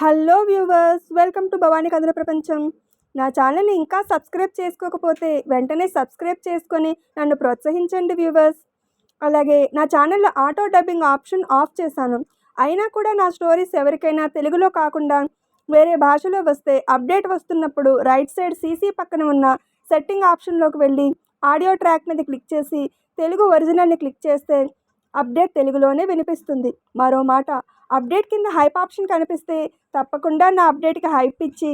Hello viewers, welcome to Bhavani కథల ప్రపంచం. నా ఛానల్ని ఇంకా సబ్స్క్రైబ్ చేసుకోకపోతే వెంటనే సబ్స్క్రైబ్ చేసుకొని నన్ను ప్రోత్సహించండి వ్యూవర్స్. అలాగే నా ఛానల్లో ఆటో డబ్బింగ్ ఆప్షన్ ఆఫ్ చేశాను. అయినా కూడా నా స్టోరీస్ ఎవరికైనా తెలుగులో కాకుండా వేరే భాషలో వస్తే అప్డేట్ వస్తున్నప్పుడు రైట్ సైడ్ సీసీ పక్కన ఉన్న సెట్టింగ్ ఆప్షన్లోకి వెళ్ళి ఆడియో ట్రాక్ మీద క్లిక్ చేసి తెలుగు ఒరిజినల్ని క్లిక్ చేస్తే అప్డేట్ తెలుగులోనే వినిపిస్తుంది. మరో మాట, అప్డేట్ కింద హైప్ ఆప్షన్ కనిపిస్తే తప్పకుండా నా అప్డేట్కి హైప్ ఇచ్చి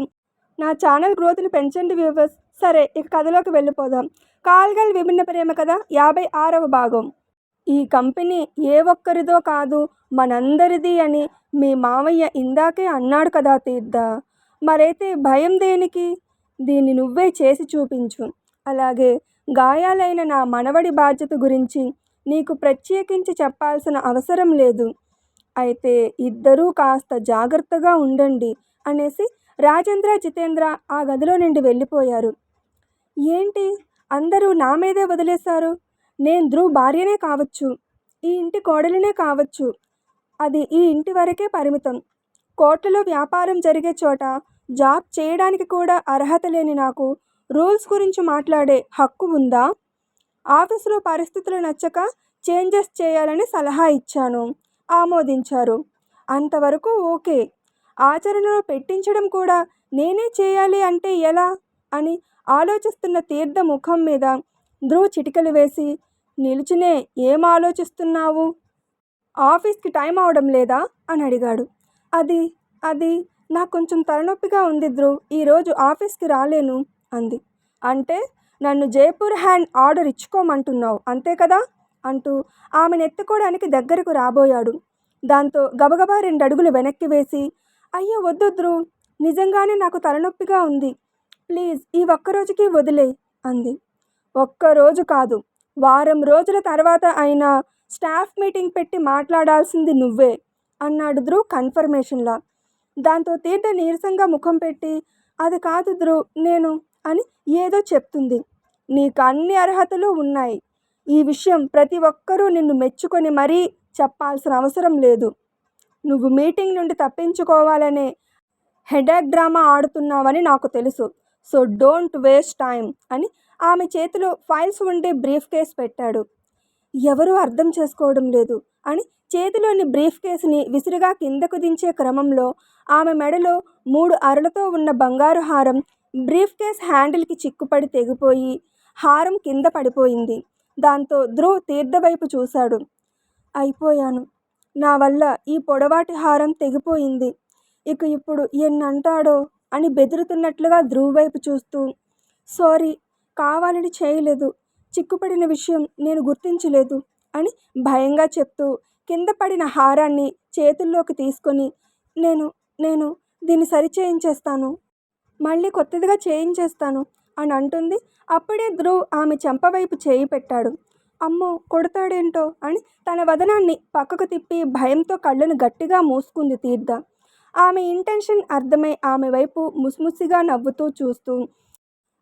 నా ఛానల్ గ్రోత్ని పెంచండి వ్యూవర్స్. సరే, ఇక కథలోకి వెళ్ళిపోదాం. కాల్గల్ విభిన్న ప్రేమ కథ 56వ భాగం. ఈ కంపెనీ ఏ ఒక్కరిదో కాదు, మనందరిది అని మీ మామయ్య ఇందాకే అన్నాడు కదా తీర్థ. మరైతే భయం దేనికి? దీన్ని నువ్వే చేసి చూపించు. అలాగే గాయాలైన నా మనవడి బాధ్యత గురించి నీకు ప్రత్యేకించి చెప్పాల్సిన అవసరం లేదు. అయితే ఇద్దరూ కాస్త జాగ్రత్తగా ఉండండి అనేసి రాజేంద్ర, జితేంద్ర ఆ గదిలో నుండి వెళ్ళిపోయారు. ఏంటి అందరూ నా మీదే వదిలేశారు? నేను ధ్రువ్ భార్యనే కావచ్చు, ఈ ఇంటి కోడలినే కావచ్చు, అది ఈ ఇంటి వరకే పరిమితం. కోట్లలో వ్యాపారం జరిగే చోట జాబ్ చేయడానికి కూడా అర్హత లేని నాకు రూల్స్ గురించి మాట్లాడే హక్కు ఉందా? ఆఫీసులో పరిస్థితులు నచ్చక చేంజెస్ చేయాలని సలహా ఇచ్చాను, ఆమోదించారు. అంతవరకు ఓకే. ఆచరణలో పెట్టించడం కూడా నేనే చేయాలి అంటే ఎలా అని ఆలోచిస్తున్న తీర్థ ముఖం మీద ధ్రువ్ చిటికలు వేసి, నిలుచునే ఏం ఆలోచిస్తున్నావు? ఆఫీస్కి టైం అవడం లేదా అని అడిగాడు. అది అది నాకు కొంచెం తలనొప్పిగా ఉంది ధ్రువ్, ఈరోజు ఆఫీస్కి రాలేను అంది. అంటే నన్ను జైపూర్ హ్యాండ్ ఆర్డర్ ఇచ్చుకోమంటున్నావు అంతే కదా అంటూ ఆమెను ఎత్తుకోవడానికి దగ్గరకు రాబోయాడు. దాంతో గబగబా 2 అడుగులు వెనక్కి వేసి, అయ్యో వద్దు ధ్రువ్, నిజంగానే నాకు తలనొప్పిగా ఉంది, ప్లీజ్ ఈ ఒక్కరోజుకి వదిలే అంది. ఒక్కరోజు కాదు, వారం రోజుల తర్వాత అయినా స్టాఫ్ మీటింగ్ పెట్టి మాట్లాడాల్సింది నువ్వే అన్నాడు ధ్రువ్ కన్ఫర్మేషన్లా. దాంతో తీర్థ నీరసంగా ముఖం పెట్టి, అది కాదు ధ్రువ్, నేను అని ఏదో చెప్తుంది. నీకు అన్ని అర్హతలు ఉన్నాయి. ఈ విషయం ప్రతి ఒక్కరూ నిన్ను మెచ్చుకొని మరీ చెప్పాల్సిన అవసరం లేదు. నువ్వు మీటింగ్ నుండి తప్పించుకోవాలనే హెడేక్ డ్రామా ఆడుతున్నావని నాకు తెలుసు. సో డోంట్ వేస్ట్ టైం అని ఆమె చేతిలో ఫైల్స్ ఉండే బ్రీఫ్ కేస్ పెట్టాడు. ఎవరూ అర్థం చేసుకోవడం లేదు అని చేతిలోని బ్రీఫ్ కేసుని విసురుగా కిందకు దించే క్రమంలో ఆమె మెడలో 3 అరలతో ఉన్న బంగారు హారం బ్రీఫ్ కేస్ హ్యాండిల్కి చిక్కుపడి తెగిపోయి హారం కింద పడిపోయింది. దాంతో ధ్రువ్ తీర్థ వైపు చూశాడు. అయిపోయాను, నా వల్ల ఈ పొడవాటి హారం తెగిపోయింది, ఇక ఇప్పుడు ఎన్నంటాడో అని బెదురుతున్నట్లుగా ధ్రువ్ వైపు చూస్తూ, సారీ, కావాలని చేయలేదు, చిక్కుపడిన విషయం నేను గుర్తించలేదు అని భయంగా చెప్తూ కింద పడిన హారాన్ని చేతుల్లోకి తీసుకొని, నేను దీన్ని సరిచేయించేస్తాను, మళ్ళీ కొత్తదిగా చేయించేస్తాను అని అంటుంది. అప్పుడే ధ్రువ్ ఆమె చెంపవైపు చేయి పెట్టాడు. అమ్మో కొడతాడేంటో అని తన వదనాన్ని పక్కకు తిప్పి భయంతో కళ్ళను గట్టిగా మూసుకుంది తీర్థ. ఆమె ఇంటెన్షన్ అర్థమై ఆమె వైపు ముసిముసిగా నవ్వుతూ చూస్తూ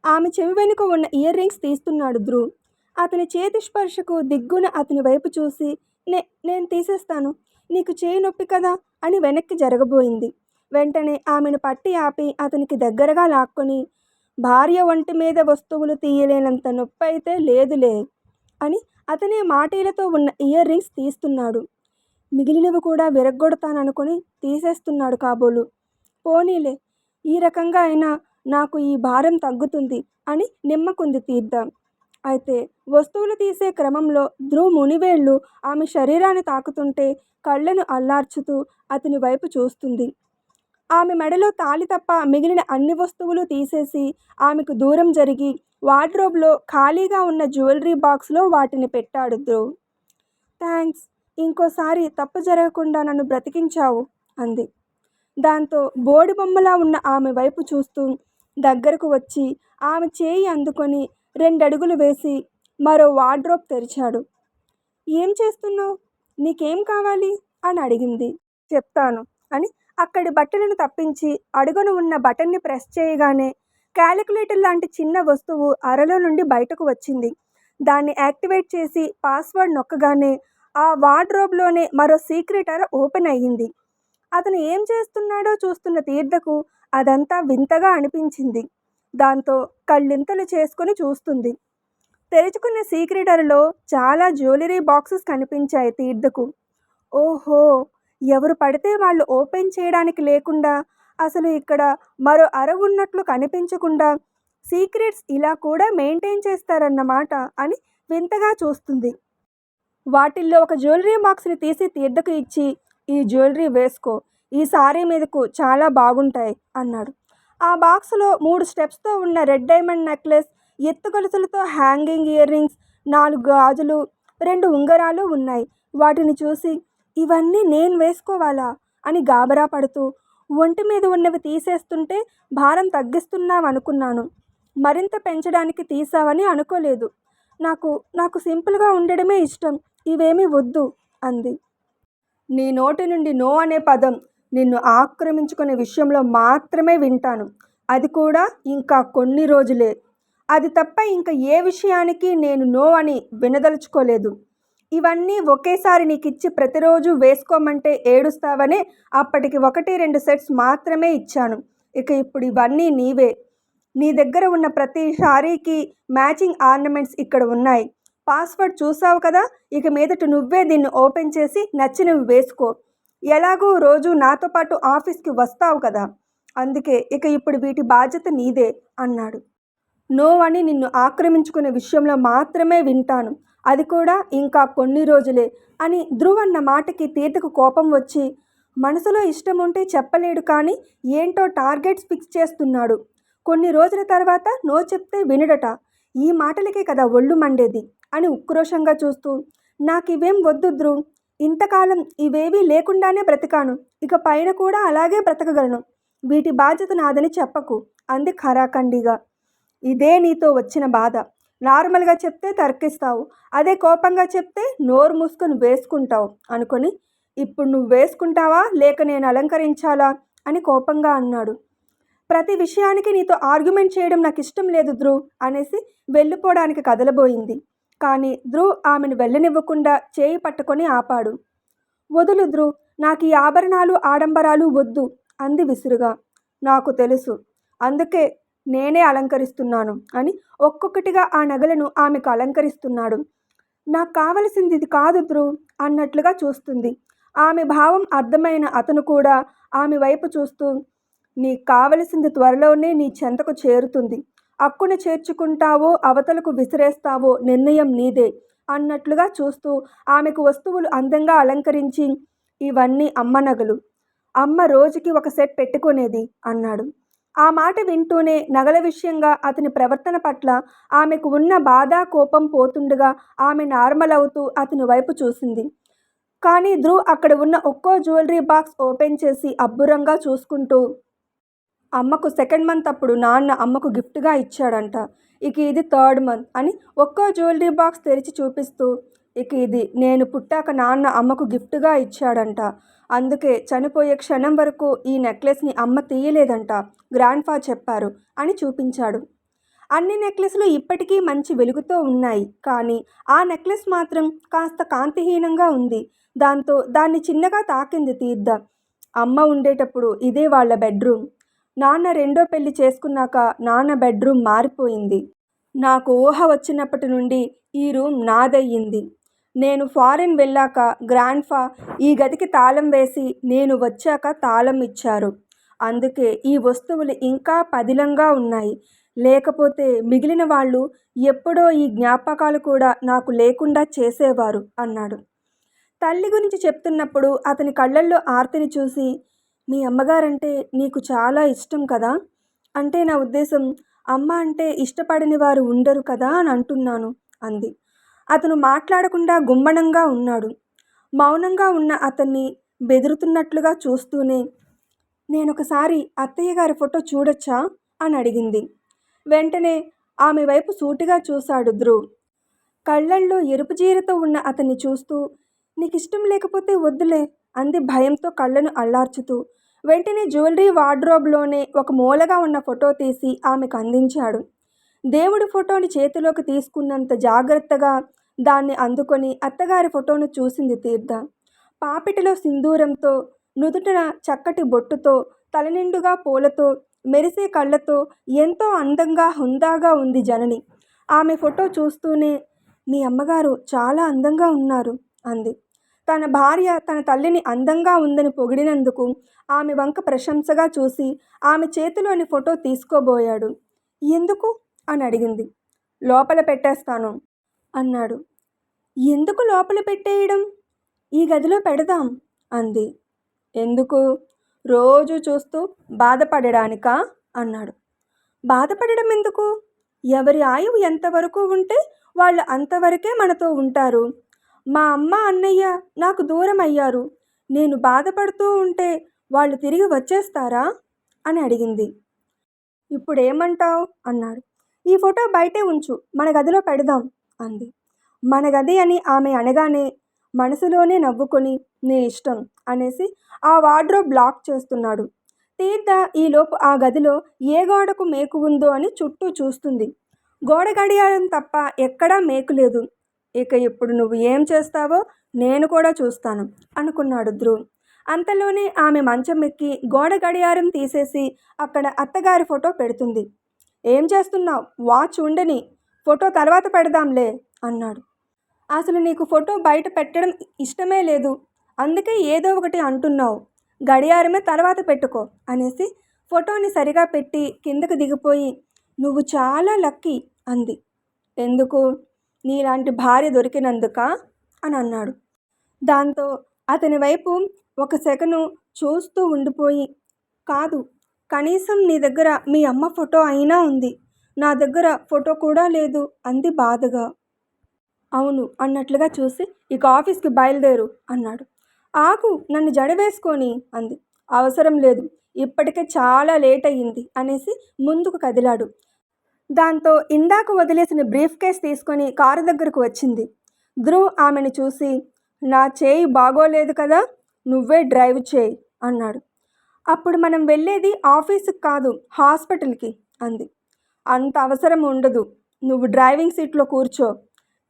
ఆమె చెవి వెనుక ఉన్న ఇయర్ రింగ్స్ తీస్తున్నాడు ధ్రువ్. అతని చేతి స్పర్శకు దిగ్గున అతని వైపు చూసి, నేను తీసేస్తాను, నీకు చేయి నొప్పి కదా అని వెనక్కి జరగబోయింది. వెంటనే ఆమెను పట్టి ఆపి అతనికి దగ్గరగా లాక్కొని, భార్య ఒంటి మీద వస్తువులు తీయలేనంత నొప్పి అయితే లేదులే అని అతనే మాటీలతో ఉన్న ఇయర్ రింగ్స్ తీస్తున్నాడు. మిగిలినవి కూడా విరగ్గొడతాననుకొని తీసేస్తున్నాడు కాబోలు. పోనీలే, ఈ రకంగా అయినా నాకు ఈ భారం తగ్గుతుంది అని నిమ్మకుంది తీర్థ. అయితే వస్తువులు తీసే క్రమంలో ధ్రువ్ మునివేళ్లు ఆమె శరీరాన్ని తాకుతుంటే కళ్ళను అల్లార్చుతూ అతని వైపు చూస్తుంది. ఆమె మెడలో తాళి తప్ప మిగిలిన అన్ని వస్తువులు తీసేసి ఆమెకు దూరం జరిగి వార్డ్రోబ్లో ఖాళీగా ఉన్న జ్యువెలరీ బాక్స్లో వాటిని పెట్టాడు ధ్రువ్. థ్యాంక్స్, ఇంకోసారి తప్పు జరగకుండా నన్ను బ్రతికించావు అంది. దాంతో బోడి బొమ్మలా ఉన్న ఆమె వైపు చూస్తూ దగ్గరకు వచ్చి ఆమె చేయి అందుకొని 2 అడుగులు వేసి మరో వార్డ్రోబ్ తెరిచాడు. ఏం చేస్తున్నావు, నీకేం కావాలి అని అడిగింది. చెప్తాను అని అక్కడి బట్టలను తప్పించి అడుగున ఉన్న బటన్ని ప్రెస్ చేయగానే క్యాలిక్యులేటర్ లాంటి చిన్న వస్తువు అరలో నుండి బయటకు వచ్చింది. దాన్ని యాక్టివేట్ చేసి పాస్వర్డ్ నొక్కగానే ఆ వార్డ్రోబ్లోనే మరో సీక్రెట్ అర ఓపెన్ అయ్యింది. అతను ఏం చేస్తున్నాడో చూస్తున్న తీర్థకు అదంతా వింతగా అనిపించింది. దాంతో కళ్ళింతలు చేసుకుని చూస్తుంది. తెరుచుకున్న సీక్రెటరీలో చాలా జ్యువెలరీ బాక్సెస్ కనిపించాయి తీర్థకు. ఓహో, ఎవరు పడితే వాళ్ళు ఓపెన్ చేయడానికి లేకుండా, అసలు ఇక్కడ మరో అర ఉన్నట్లు కనిపించకుండా సీక్రెట్స్ ఇలా కూడా మెయింటైన్ చేస్తారన్నమాట అని వింతగా చూస్తుంది. వాటిల్లో ఒక జ్యువెలరీ బాక్స్ని తీసి తీర్థకు ఇచ్చి, ఈ జ్యువెలరీ వేసుకో, ఈ సారీ మీదకు చాలా బాగుంటాయి అన్నాడు. ఆ బాక్స్లో 3 స్టెప్స్తో ఉన్న రెడ్ డైమండ్ నెక్లెస్, ఎత్తు గొలుసులతో హ్యాంగింగ్ ఇయర్ రింగ్స్, 4 గాజులు, 2 ఉంగరాలు ఉన్నాయి. వాటిని చూసి ఇవన్నీ నేను వేసుకోవాలా అని గాబరా పడుతూ, ఒంటి మీద ఉన్నవి తీసేస్తుంటే భారం తగ్గిస్తున్నావనుకున్నాను, మరింత పెంచడానికి తీసావని అనుకోలేదు. నాకు సింపుల్గా ఉండడమే ఇష్టం, ఇవేమీ వద్దు అంది. నీ నోటి నుండి నో అనే పదం నిన్ను ఆక్రమించుకునే విషయంలో మాత్రమే వింటాను, అది కూడా ఇంకా కొన్ని రోజులే. అది తప్ప ఇంకా ఏ విషయానికి నేను నో అని వినదలుచుకోలేదు. ఇవన్నీ ఒకేసారి నీకిచ్చి ప్రతిరోజు వేసుకోమంటే ఏడుస్తావనే అప్పటికి 1-2 సెట్స్ మాత్రమే ఇచ్చాను. ఇక ఇప్పుడు ఇవన్నీ నీవే. నీ దగ్గర ఉన్న ప్రతి శారీకి మ్యాచింగ్ ఆర్నమెంట్స్ ఇక్కడ ఉన్నాయి. పాస్వర్డ్ చూసావు కదా, ఇక మీదట నువ్వే దీన్ని ఓపెన్ చేసి నచ్చినవి వేసుకో. ఎలాగూ రోజు నాతో పాటు ఆఫీస్కి వస్తావు కదా, అందుకే ఇక ఇప్పుడు వీటి బాధ్యత నీదే అన్నాడు. నో అని నిన్ను ఆక్రమించుకునే విషయంలో మాత్రమే వింటాను, అది కూడా ఇంకా కొన్ని రోజులే అని ధ్రువ్ అన్న మాటకి తీర్థకు కోపం వచ్చి, మనసులో ఇష్టం ఉంటే చెప్పలేడు కానీ ఏంటో టార్గెట్స్ ఫిక్స్ చేస్తున్నాడు. కొన్ని రోజుల తర్వాత నో చెప్తే వినడట. ఈ మాటలకే కదా ఒళ్ళు మండేది అని ఉక్రోషంగా చూస్తూ, నాకివేం వద్దు ధ్రువ్, ఇంతకాలం ఇవేవీ లేకుండానే బ్రతికాను, ఇక పైన కూడా అలాగే బ్రతకగలను. వీటి బాధ్యత నాదని చెప్పకు అంది ఖరాఖండిగా. ఇదే నీతో వచ్చిన బాధ. నార్మల్గా చెప్తే తర్కిస్తావు, అదే కోపంగా చెప్తే నోరు మూసుకొని వేసుకుంటావు అనుకొని, ఇప్పుడు నువ్వు వేసుకుంటావా లేక నేను అలంకరించాలా అని కోపంగా అన్నాడు. ప్రతి విషయానికి నీతో ఆర్గ్యుమెంట్ చేయడం నాకు ఇష్టం లేదు ధ్రువ్ అనేసి వెళ్ళిపోవడానికి కదలబోయింది. కానీ ధ్రువ్ ఆమెను వెళ్ళనివ్వకుండా చేయి పట్టుకొని ఆపాడు. వదులు ధ్రువ్, నాకు ఈ ఆభరణాలు ఆడంబరాలు వద్దు అంది విసురుగా. నాకు తెలుసు, అందుకే నేనే అలంకరిస్తున్నాను అని ఒక్కొక్కటిగా ఆ నగలను ఆమెకు అలంకరిస్తున్నాడు. నాకు కావలసింది ఇది కాదు ధ్రువ్ అన్నట్లుగా చూస్తుంది. ఆమె భావం అర్థమైన అతను కూడా ఆమె వైపు చూస్తూ, నీకు కావలసింది త్వరలోనే నీ చెంతకు చేరుతుంది, అక్కున చేర్చుకుంటావో అవతలకు విసిరేస్తావో నిర్ణయం నీదే అన్నట్లుగా చూస్తూ ఆమెకు వస్తువులు అందంగా అలంకరించి, ఇవన్నీ అమ్మ నగలు, అమ్మ రోజుకి ఒక సెట్ పెట్టుకునేది అన్నాడు. ఆ మాట వింటూనే నగల విషయంగా అతని ప్రవర్తన పట్ల ఆమెకు ఉన్న బాధ కోపం పోతుండగా ఆమె నార్మల్ అవుతూ అతని వైపు చూసింది. కానీ ధ్రువ్ అక్కడ ఉన్న ఒక్కో జ్యువెలరీ బాక్స్ ఓపెన్ చేసి అబ్బురంగా చూసుకుంటూ, అమ్మకు 2nd మంత్ అప్పుడు నాన్న అమ్మకు గిఫ్ట్గా ఇచ్చాడంట, ఇక ఇది 3rd మంత్ అని ఒక్కో జ్యువెలరీ బాక్స్ తెరిచి చూపిస్తూ, ఇక ఇది నేను పుట్టాక నాన్న అమ్మకు గిఫ్ట్గా ఇచ్చాడంట, అందుకే చనిపోయే క్షణం వరకు ఈ నెక్లెస్ని అమ్మ తీయలేదంట, గ్రాండ్ ఫా చెప్పారు అని చూపించాడు. అన్ని నెక్లెస్లు ఇప్పటికీ మంచి వెలుగుతో ఉన్నాయి, కానీ ఆ నెక్లెస్ మాత్రం కాస్త కాంతిహీనంగా ఉంది. దాంతో దాన్ని చిన్నగా తాకింది తీర్థ. అమ్మ ఉండేటప్పుడు ఇదే వాళ్ళ బెడ్రూమ్. నాన్న రెండో పెళ్లి చేసుకున్నాక నాన్న బెడ్రూమ్ మారిపోయింది. నాకు ఊహ వచ్చినప్పటి నుండి ఈ రూమ్ నాదయ్యింది. నేను ఫారెన్ వెళ్ళాక గ్రాండ్ ఫా ఈ గదికి తాళం వేసి నేను వచ్చాక తాళం ఇచ్చారు, అందుకే ఈ వస్తువులు ఇంకా పదిలంగా ఉన్నాయి. లేకపోతే మిగిలిన వాళ్ళు ఎప్పుడో ఈ జ్ఞాపకాలు కూడా నాకు లేకుండా చేసేవారు అన్నాడు. తల్లి గురించి చెప్తున్నప్పుడు అతని కళ్ళల్లో ఆర్తిని చూసి, మీ అమ్మగారంటే నీకు చాలా ఇష్టం కదా, అంటే నా ఉద్దేశం అమ్మ అంటే ఇష్టపడని వారు ఉండరు కదా అని అంటున్నాను అంది. అతను మాట్లాడకుండా గుమ్మనంగా ఉన్నాడు. మౌనంగా ఉన్న అతన్ని బెదురుతున్నట్లుగా చూస్తూనే, నేనొకసారి అత్తయ్య గారి ఫోటో చూడొచ్చా అని అడిగింది. వెంటనే ఆమె వైపు సూటిగా చూశాడు ధ్రువ్. కళ్ళల్లో ఎరుపు జీరతో ఉన్న అతన్ని చూస్తూ, నీకు ఇష్టం లేకపోతే వద్దులే అంది భయంతో కళ్ళను అల్లార్చుతూ. వెంటనే జ్యువెలరీ వార్డ్రోబ్లోనే ఒక మూలగా ఉన్న ఫోటో తీసి ఆమెకు అందించాడు. దేవుడి ఫోటోని చేతిలోకి తీసుకున్నంత జాగ్రత్తగా దాన్ని అందుకొని అత్తగారి ఫోటోను చూసింది తీర్థ. పాపిటిలో సింధూరంతో నుదుటిన చక్కటి బొట్టుతో, తలనిండుగా పూలతో, మెరిసే కళ్ళతో ఎంతో అందంగా హుందాగా ఉంది జనని. ఆమె ఫోటో చూస్తూనే మీ అమ్మగారు చాలా అందంగా ఉన్నారు అంది. తన భార్య తన తల్లిని అందంగా ఉందని పొగిడినందుకు ఆమె వంక ప్రశంసగా చూసి ఆమె చేతిలోని ఫోటో తీసుకోబోయాడు. ఎందుకు అని అడిగింది. లోపల పెట్టేస్తాను అన్నాడు. ఎందుకు లోపల పెట్టేయడం? ఈ గదిలో పెడదాం అంది. ఎందుకు? రోజు చూస్తూ బాధపడడానికా అన్నాడు. బాధపడడం ఎందుకు? ఎవరి ఆయువు ఎంతవరకు ఉంటే వాళ్ళు అంతవరకే మనతో ఉంటారు. మా అమ్మ అన్నయ్య నాకు దూరం అయ్యారు. నేను బాధపడుతూ ఉంటే వాళ్ళు తిరిగి వచ్చేస్తారా అని అడిగింది. ఇప్పుడేమంటావు అన్నాడు. ఈ ఫోటో బయటే ఉంచు, మన గదిలో పెడదాం అంది. మన గది అని ఆమె అనగానే మనసులోనే నవ్వుకొని నీ ఇష్టం అనేసి ఆ వార్డ్రోబ్ బ్లాక్ చేస్తున్నాడు. తీర్థ ఈలోపు ఆ గదిలో ఏ గోడకు మేకు ఉందో అని చుట్టూ చూస్తుంది. గోడ గడియారం తప్ప ఎక్కడా మేకు లేదు. ఇక ఇప్పుడు నువ్వు ఏం చేస్తావో నేను కూడా చూస్తాను అనుకున్నాడు ధ్రువ్. అంతలోనే ఆమె మంచం ఎక్కి గోడ గడియారం తీసేసి అక్కడ అత్తగారి ఫోటో పెడుతుంది. ఏం చేస్తున్నావు? వాచ్ ఉండని, ఫోటో తర్వాత పెడదాంలే అన్నాడు. అసలు నీకు ఫోటో బయట పెట్టడం ఇష్టమే లేదు, అందుకే ఏదో ఒకటి అంటున్నావు. గడియారమే తర్వాత పెట్టుకో అనేసి ఫోటోని సరిగా పెట్టి కిందకు దిగిపోయి నువ్వు చాలా లక్కీ అంది. ఎందుకు? నీలాంటి భార్య దొరికినందుకా అని అన్నాడు. దాంతో అతని వైపు ఒక సెకను చూస్తూ ఉండిపోయి కాదు, కనీసం నీ దగ్గర మీ అమ్మ ఫోటో అయినా ఉంది, నా దగ్గర ఫోటో కూడా లేదు అంది బాధగా. అవును అన్నట్లుగా చూసి ఇక ఆఫీస్కి బయలుదేరు అన్నాడు. ఆగు, నన్ను జడ వేసుకొని అంది. అవసరం లేదు, ఇప్పటికే చాలా లేట్ అయ్యింది అనేసి ముందుకు కదిలాడు. దాంతో ఇందాక వదిలేసిన బ్రీఫ్ కేస్ తీసుకొని కారు దగ్గరకు వచ్చింది. ధ్రువ్ ఆమెను చూసి నా చేయి బాగోలేదు కదా, నువ్వే డ్రైవ్ చేయి అన్నాడు. అప్పుడు మనం వెళ్ళేది ఆఫీసుకి కాదు, హాస్పిటల్కి అంది. అంత అవసరం ఉండదు, నువ్వు డ్రైవింగ్ సీట్లో కూర్చో,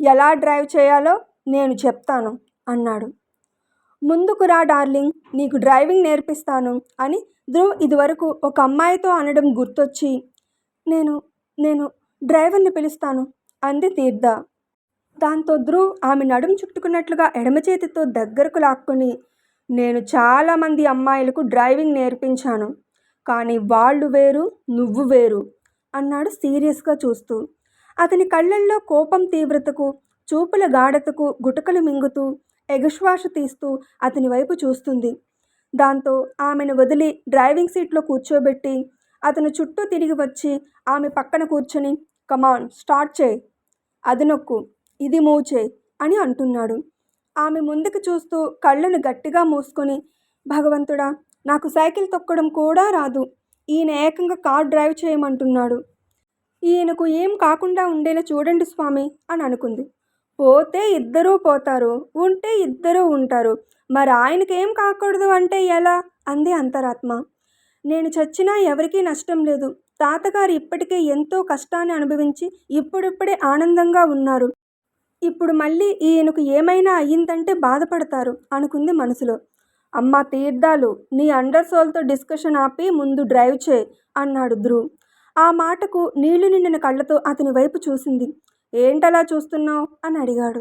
ఎలా డ్రైవ్ చేయాలో నేను చెప్తాను అన్నాడు. ముందుకు రా డార్లింగ్, నీకు డ్రైవింగ్ నేర్పిస్తాను అని ధ్రువ్ ఇదివరకు ఒక అమ్మాయితో అనడం గుర్తొచ్చి నేను నేను డ్రైవర్ని పిలుస్తాను అంది తీర్థ. దాంతో ధ్రువ్ ఆమె నడుం చుట్టుకున్నట్లుగా ఎడమ చేతితో దగ్గరకు లాక్కొని నేను చాలామంది అమ్మాయిలకు డ్రైవింగ్ నేర్పించాను, కానీ వాళ్ళు వేరు నువ్వు వేరు అన్నాడు సీరియస్గా చూస్తూ. అతని కళ్ళల్లో కోపం తీవ్రతకు, చూపుల గాఢతకు గుటకలు మింగుతూ ఎగశ్వాస తీస్తూ అతని వైపు చూస్తుంది. దాంతో ఆమెను వదిలి డ్రైవింగ్ సీట్లో కూర్చోబెట్టి అతను చుట్టూ తిరిగి వచ్చి ఆమె పక్కన కూర్చొని కమాన్ స్టార్ట్ చేయి, అది నొక్కు, ఇది మూవ్ చేయి అని అంటున్నాడు. ఆమె ముందుకు చూస్తూ కళ్ళను గట్టిగా మూసుకొని భగవంతుడా, నాకు సైకిల్ తొక్కడం కూడా రాదు, ఈయన ఏకంగా కార్ డ్రైవ్ చేయమంటున్నాడు, ఈయనకు ఏం కాకుండా ఉండేలా చూడండి స్వామి అని అనుకుంది. పోతే ఇద్దరూ పోతారు, ఉంటే ఇద్దరూ ఉంటారు, మరి ఆయనకేం కాకూడదు అంటే ఎలా అంది అంతరాత్మ. నేను చచ్చినా ఎవరికీ నష్టం లేదు, తాతగారు ఇప్పటికే ఎంతో కష్టాన్ని అనుభవించి ఇప్పుడిప్పుడే ఆనందంగా ఉన్నారు, ఇప్పుడు మళ్ళీ ఈయనకు ఏమైనా అయ్యిందంటే బాధపడతారు అనుకుంది మనసులో. అమ్మ తీర్థాలు, నీ అండర్ సోల్తో డిస్కషన్ ఆపి ముందు డ్రైవ్ చేయి అన్నాడు ధ్రువ్. ఆ మాటకు నీళ్లు నిండిన కళ్ళతో అతని వైపు చూసింది. ఏంటలా చూస్తున్నావు అని అడిగాడు.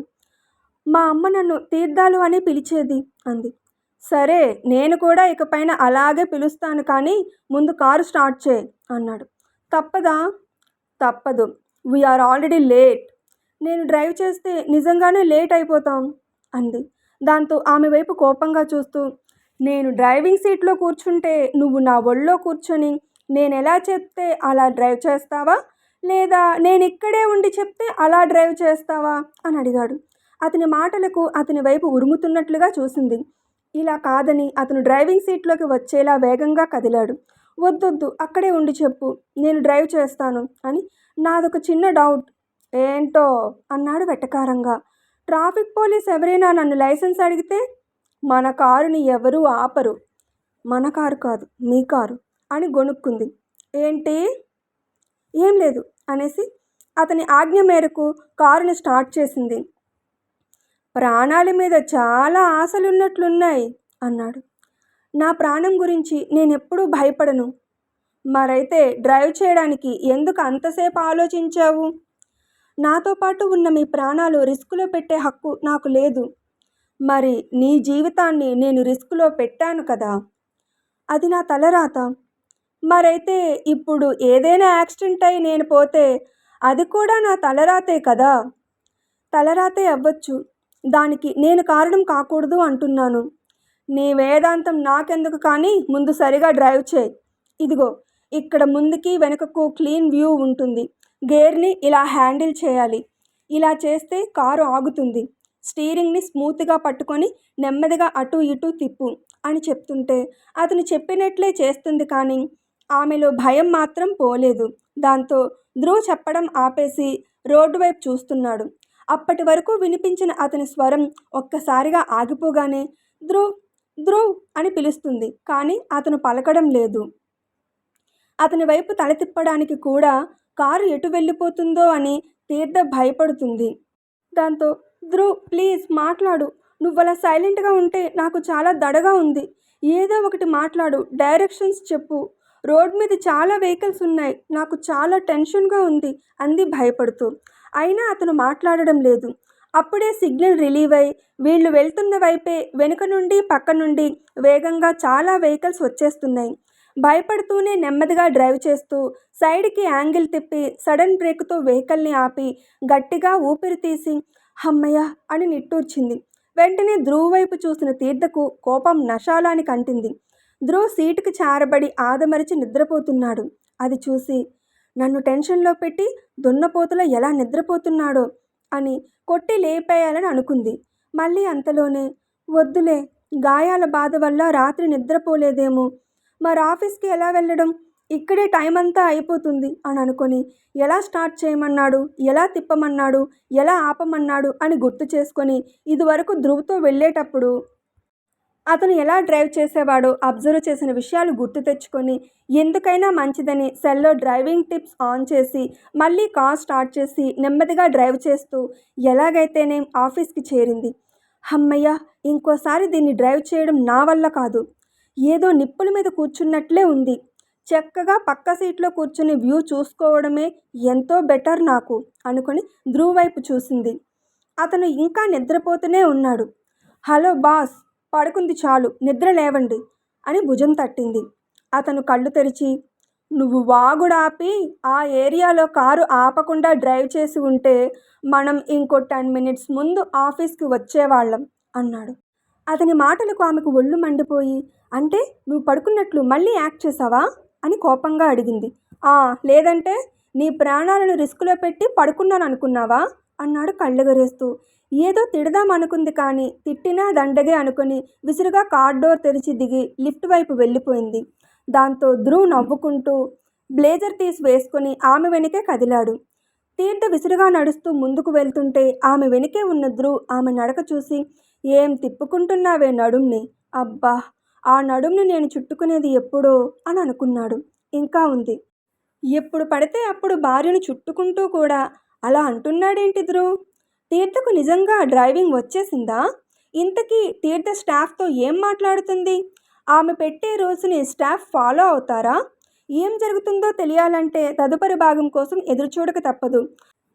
మా అమ్మ నన్ను తీర్థాలు అని పిలిచేది అంది. సరే, నేను కూడా ఇకపైన అలాగే పిలుస్తాను, కానీ ముందు కారు స్టార్ట్ చేయి అన్నాడు. తప్పదా? తప్పదు, వీఆర్ ఆల్రెడీ లేట్, నేను డ్రైవ్ చేస్తే నిజంగానే లేట్ అయిపోతాం అంది. దాంతో ఆమె వైపు కోపంగా చూస్తూ నేను డ్రైవింగ్ సీట్లో కూర్చుంటే నువ్వు నా ఒళ్ళో కూర్చొని నేను ఎలా చెప్తే అలా డ్రైవ్ చేస్తావా, లేదా నేను ఇక్కడే ఉండి చెప్తే అలా డ్రైవ్ చేస్తావా అని అడిగాడు. అతని మాటలకు అతని వైపు ఉరుముతున్నట్లుగా చూసింది. ఇలా కాదని అతను డ్రైవింగ్ సీట్లోకి వచ్చేలా వేగంగా కదిలాడు. వద్దొద్దు, అక్కడే ఉండి చెప్పు, నేను డ్రైవ్ చేస్తాను అని. నాదొక చిన్న డౌట్. ఏంటో అన్నాడు వెటకారంగా. ట్రాఫిక్ పోలీస్ ఎవరైనా నన్ను లైసెన్స్ అడిగితే మన కారుని ఎవరూ ఆపరు. మన కారు కాదు, మీ కారు అని గొణుక్కుంది. ఏంటి? ఏం లేదు అనేసి అతని ఆజ్ఞ మేరకు కారుని స్టార్ట్ చేసింది. ప్రాణాల మీద చాలా ఆశలున్నట్లున్నాయి అన్నాడు. నా ప్రాణం గురించి నేనెప్పుడూ భయపడను. మరైతే డ్రైవ్ చేయడానికి ఎందుకు అంతసేపు ఆలోచించావు? నాతో పాటు ఉన్న మీ ప్రాణాలు రిస్కులో పెట్టే హక్కు నాకు లేదు. మరి నీ జీవితాన్ని నేను రిస్కులో పెట్టాను కదా. అది నా తలరాత. మరైతే ఇప్పుడు ఏదైనా యాక్సిడెంట్ అయి నేను పోతే అది కూడా నా తలరాతే కదా. తలరాతే అవ్వచ్చు, దానికి నేను కారణం కాకూడదు అంటున్నాను. నీ వేదాంతం నాకెందుకు కానీ ముందు సరిగా డ్రైవ్ చేయి. ఇదిగో ఇక్కడ ముందుకి వెనుకకు క్లీన్ వ్యూ ఉంటుంది. గేర్ని ఇలా హ్యాండిల్ చేయాలి. ఇలా చేస్తే కారు ఆగుతుంది. స్టీరింగ్ని స్మూత్గా పట్టుకొని నెమ్మదిగా అటు ఇటు తిప్పు అని చెప్తుంటే అతను చెప్పినట్లే చేస్తుంది, కానీ ఆమెలో భయం మాత్రం పోలేదు. దాంతో ధ్రువ్ చెప్పడం ఆపేసి రోడ్డు వైపు చూస్తున్నాడు. అప్పటి వరకు వినిపించిన అతని స్వరం ఒక్కసారిగా ఆగిపోగానే ధ్రువ్ ధ్రువ్ అని పిలుస్తుంది, కానీ అతను పలకడం లేదు. అతని వైపు తల తిప్పడానికి కూడా కారు ఎటు వెళ్ళిపోతుందో అని తీర్థ భయపడుతుంది. దాంతో ధ్రువ్ ప్లీజ్ మాట్లాడు, నువ్వలా సైలెంట్గా ఉంటే నాకు చాలా దడగా ఉంది. ఏదో ఒకటి మాట్లాడు, డైరెక్షన్స్ చెప్పు. రోడ్ మీద చాలా వెహికల్స్ ఉన్నాయి, నాకు చాలా టెన్షన్గా ఉంది అంది భయపడుతూ. అయినా అతను మాట్లాడడం లేదు. అప్పుడే సిగ్నల్ రిలీవ్ అయి వీళ్ళు వెళ్తున్న వైపే వెనుక నుండి పక్క నుండి వేగంగా చాలా వెహికల్స్ వచ్చేస్తున్నాయి. భయపడుతూనే నెమ్మదిగా డ్రైవ్ చేస్తూ సైడ్కి యాంగిల్ తిప్పి సడన్ బ్రేక్తో వెహికల్ని ఆపి గట్టిగా ఊపిరి తీసి హమ్మయ్య అని నిట్టూర్చింది. వెంటనే ధ్రువ్ వైపు చూసిన తీర్థకు కోపం నశాలానికి అంటింది. ధ్రువ్ సీటుకి చారబడి ఆదమరిచి నిద్రపోతున్నాడు. అది చూసి నన్ను టెన్షన్లో పెట్టి దున్నపోతులో ఎలా నిద్రపోతున్నాడో అని కొట్టి లేపేయాలని అనుకుంది. మళ్ళీ అంతలోనే వద్దులే, గాయాల బాధ వల్ల రాత్రి నిద్రపోలేదేమో, మరి ఆఫీస్కి ఎలా వెళ్ళడం, ఇక్కడే టైం అంతా అయిపోతుంది అని అనుకొని ఎలా స్టార్ట్ చేయమన్నాడు, ఎలా తిప్పమన్నాడు, ఎలా ఆపమన్నాడు అని గుర్తు చేసుకొని ఇదివరకు ధ్రువ్తో వెళ్ళేటప్పుడు అతను ఎలా డ్రైవ్ చేసేవాడో అబ్జర్వ్ చేసిన విషయాలు గుర్తు తెచ్చుకొని ఎందుకైనా మంచిదని సెల్లో డ్రైవింగ్ టిప్స్ ఆన్ చేసి మళ్ళీ కార్ స్టార్ట్ చేసి నెమ్మదిగా డ్రైవ్ చేస్తూ ఎలాగైతేనే ఆఫీస్కి చేరింది. హమ్మయ్య, ఇంకోసారి దీన్ని డ్రైవ్ చేయడం నా వల్ల కాదు. ఏదో నిప్పుల మీద కూర్చున్నట్లే ఉంది. చక్కగా పక్క సీట్లో కూర్చుని వ్యూ చూసుకోవడమే ఎంతో బెటర్ నాకు అనుకొని ధ్రువ్ వైపు చూసింది. అతను ఇంకా నిద్రపోతూనే ఉన్నాడు. హలో బాస్, పడుకుంది చాలు, నిద్ర లేవండి అని భుజం తట్టింది. అతను కళ్ళు తెరిచి నువ్వు వాగుడాపి ఆ ఏరియాలో కారు ఆపకుండా డ్రైవ్ చేసి ఉంటే మనం ఇంకో 10 minutes ముందు ఆఫీస్కి వచ్చేవాళ్ళం అన్నాడు. అతని మాటలకు ఆమెకు ఒళ్ళు మండిపోయి అంటే నువ్వు పడుకున్నట్లు మళ్ళీ యాక్ట్ చేసావా అని కోపంగా అడిగింది. లేదంటే నీ ప్రాణాలను రిస్కులో పెట్టి పడుకున్నాను అనుకున్నావా అన్నాడు కళ్ళెగరేస్తూ. ఏదో తిడదాం అనుకుంది, కానీ తిట్టినా దండగే అనుకుని విసురుగా కార్ డోర్ తెరిచి దిగి లిఫ్ట్ వైపు వెళ్ళిపోయింది. దాంతో ధ్రువ్ నవ్వుకుంటూ బ్లేజర్ తీసి వేసుకొని ఆమె వెనుకే కదిలాడు. తీర్థ విసురుగా నడుస్తూ ముందుకు వెళ్తుంటే ఆమె వెనుకే ఉన్న ధ్రువ్ ఆమె నడక చూసి ఏం తిప్పుకుంటున్నావే నడుంని, అబ్బా ఆ నడుంని నేను చుట్టుకునేది ఎప్పుడో అని అనుకున్నాడు. ఇంకా ఉంది, ఎప్పుడు పడితే అప్పుడు భార్యను చుట్టుకుంటూ కూడా అలా అంటున్నాడేంటి ధ్రువ్? తీర్థకు నిజంగా డ్రైవింగ్ వచ్చేసిందా? ఇంతకీ తీర్థ స్టాఫ్తో ఏం మాట్లాడుతుంది? ఆమె పెట్టే రూల్స్ని స్టాఫ్ ఫాలో అవుతారా? ఏం జరుగుతుందో తెలియాలంటే తదుపరి భాగం కోసం ఎదురుచూడక తప్పదు.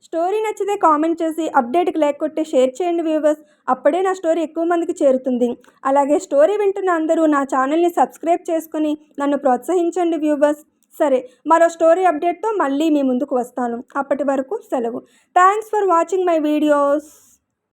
స్టోరీ నచ్చితే కామెంట్ చేసి అప్డేట్కి లైక్ కొట్టి షేర్ చేయండి వ్యూవర్స్. అప్పుడే నా స్టోరీ ఎక్కువ మందికి చేరుతుంది. అలాగే స్టోరీ వింటున్న అందరూ నా ఛానల్ని సబ్స్క్రైబ్ చేసుకుని నన్ను ప్రోత్సహించండి వ్యూవర్స్. సరే, మరో స్టోరీ అప్డేట్తో మళ్ళీ మీ ముందుకు వస్తాను. అప్పటి వరకు సెలవు. Thanks for watching my videos.